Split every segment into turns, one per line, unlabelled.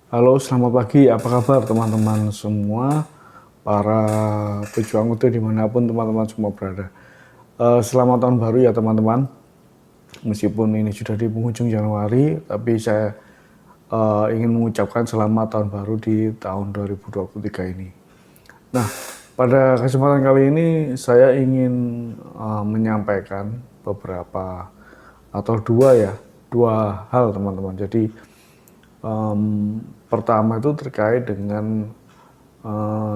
Halo, selamat pagi. Apa kabar teman-teman semua, para pejuang UT dimanapun teman-teman semua berada. Selamat tahun baru ya teman-teman. Meskipun ini sudah di penghujung Januari, tapi saya ingin mengucapkan selamat tahun baru di tahun 2023 ini. Nah, pada kesempatan kali ini saya ingin menyampaikan beberapa atau dua hal teman-teman. Jadi pertama itu terkait dengan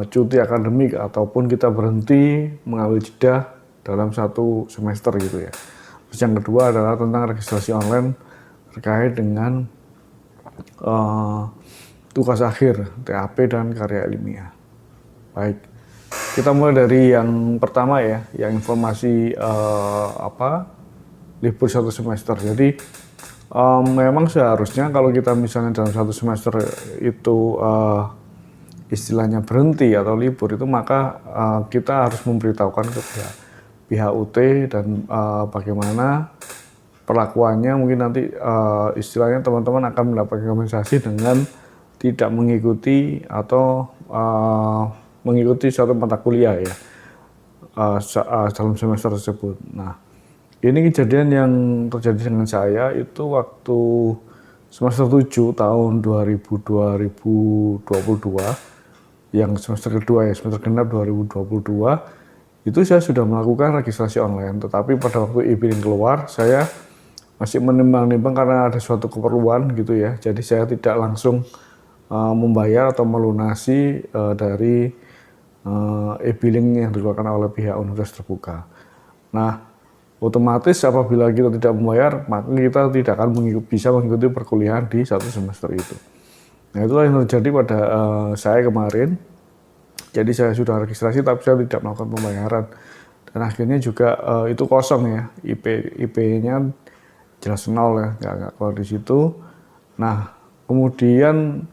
cuti akademik ataupun kita berhenti mengambil jeda dalam satu semester gitu ya. Terus yang kedua adalah tentang registrasi online terkait dengan tugas akhir TAP dan karya ilmiah. Baik, kita mulai dari yang pertama ya, yang informasi libur satu semester. Jadi memang seharusnya kalau kita misalnya dalam satu semester itu istilahnya berhenti atau libur itu, maka kita harus memberitahukan ke pihak UT dan bagaimana perlakuannya. Mungkin nanti istilahnya teman-teman akan mendapatkan kompensasi dengan tidak mengikuti atau mengikuti suatu mata kuliah ya dalam semester tersebut. Nah, ini kejadian yang terjadi dengan saya itu waktu semester 7 tahun 2022, yang semester kedua ya, semester genap 2022, itu saya sudah melakukan registrasi online. Tetapi pada waktu e-billing keluar, saya masih menimbang-nimbang karena ada suatu keperluan gitu ya. Jadi saya tidak langsung membayar atau melunasi dari e-billing yang dikeluarkan oleh pihak universitas terbuka. Nah, otomatis apabila kita tidak membayar, maka kita tidak akan bisa mengikuti perkuliahan di satu semester itu. Nah, itulah yang terjadi pada saya kemarin. Jadi saya sudah registrasi tapi saya tidak melakukan pembayaran. Dan akhirnya juga itu kosong ya, IP-nya jelas nol ya, nggak keluar di situ. Nah, kemudian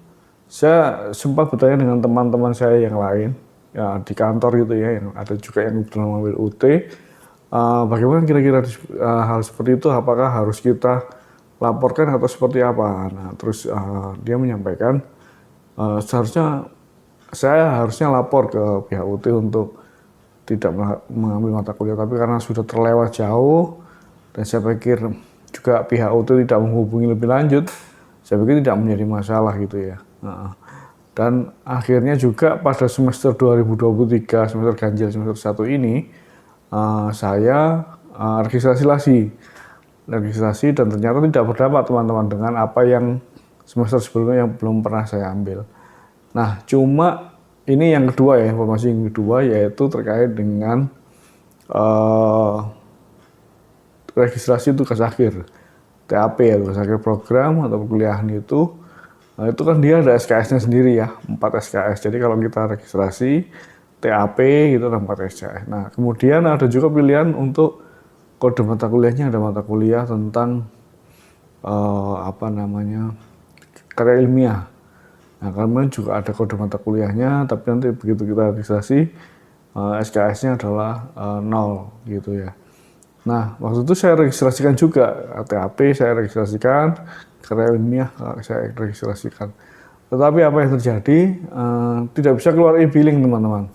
saya sempat bertanya dengan teman-teman saya yang lain ya di kantor gitu ya, yang ada juga yang kebetulan mengambil UT. Bagaimana kira-kira hal seperti itu, apakah harus kita laporkan atau seperti apa? Nah, terus dia menyampaikan seharusnya saya harusnya lapor ke pihak UT untuk tidak mengambil mata kuliah, tapi karena sudah terlewat jauh dan saya pikir juga pihak UT tidak menghubungi lebih lanjut, saya pikir tidak menjadi masalah gitu ya. Dan akhirnya juga pada semester 2023, semester ganjil semester 1 ini, saya registrasi dan ternyata tidak berdampak teman-teman dengan apa yang semester sebelumnya yang belum pernah saya ambil. Nah, cuma ini yang kedua ya, informasi yang kedua yaitu terkait dengan registrasi tugas akhir TAP ya, tugas akhir program atau perkuliahan itu. Nah, itu kan dia ada SKS-nya sendiri ya, 4 SKS. Jadi kalau kita registrasi TAP gitu ada 4 SKS. Nah, kemudian ada juga pilihan untuk kode mata kuliahnya, ada mata kuliah tentang karya ilmiah. Nah, kemudian juga ada kode mata kuliahnya, tapi nanti begitu kita registrasi SKS-nya adalah 0 gitu ya. Nah, waktu itu saya registrasikan juga TAP, saya registrasikan karya ilmiah, saya registrasikan. Tetapi apa yang terjadi, tidak bisa keluar e-billing teman-teman.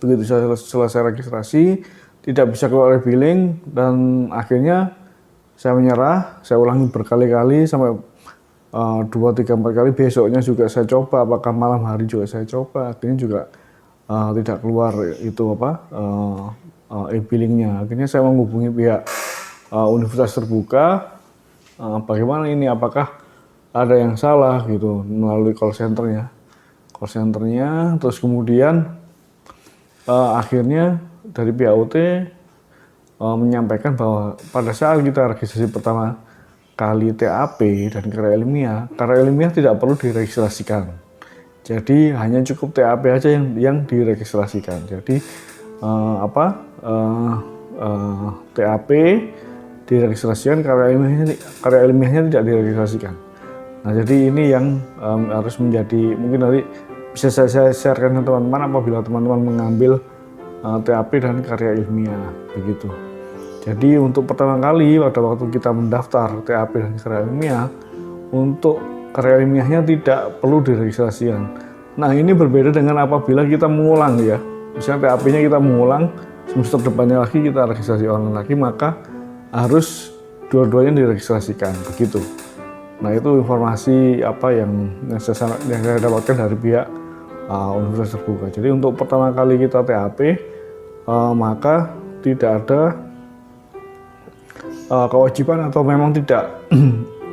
Begitu saya selesai registrasi, tidak bisa keluar e-billing dan akhirnya saya menyerah. Saya ulangi berkali-kali sampai 2, 3, 4 kali. Besoknya juga saya coba, apakah malam hari juga saya coba, akhirnya juga tidak keluar itu e-billingnya. Akhirnya saya menghubungi pihak universitas terbuka, bagaimana ini, apakah ada yang salah gitu melalui call centernya. Terus kemudian akhirnya dari pihak UT menyampaikan bahwa pada saat kita registrasi pertama kali TAP dan karya ilmiah tidak perlu diregistrasikan. Jadi hanya cukup TAP aja yang diregistrasikan. Jadi TAP diregistrasikan, karya ilmiahnya tidak diregistrasikan. Nah, jadi ini yang harus menjadi, mungkin nanti bisa saya sharekan ke teman-teman apabila teman-teman mengambil TAP dan karya ilmiah begitu. Jadi untuk pertama kali pada waktu kita mendaftar TAP dan karya ilmiah, untuk karya ilmiahnya tidak perlu diregistrasikan. Nah, ini berbeda dengan apabila kita mengulang ya. Misalnya TAP-nya kita mengulang, semester depannya lagi kita registrasi online lagi, maka harus dua-duanya diregistrasikan, begitu. Nah, itu informasi apa yang saya dapatkan dari pihak Universitas Terbuka. Jadi untuk pertama kali kita TAP, maka tidak ada kewajiban atau memang tidak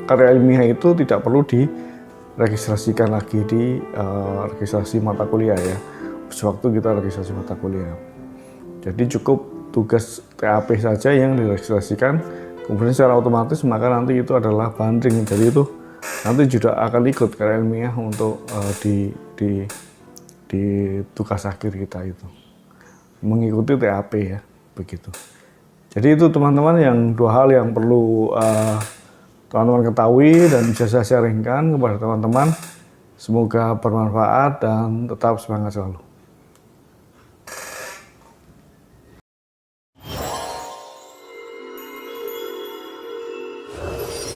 karya ilmiah itu tidak perlu diregistrasikan lagi di registrasi mata kuliah ya. Sewaktu kita registrasi mata kuliah. Jadi cukup tugas TAP saja yang diregistrasikan, kemudian secara otomatis maka nanti itu adalah banding. Jadi itu nanti juga akan ikut karya ilmiah untuk di tugas akhir kita itu mengikuti TAP ya, begitu. Jadi itu teman-teman yang dua hal yang perlu teman-teman ketahui dan bisa saya sharingkan kepada teman-teman. Semoga bermanfaat dan tetap semangat selalu.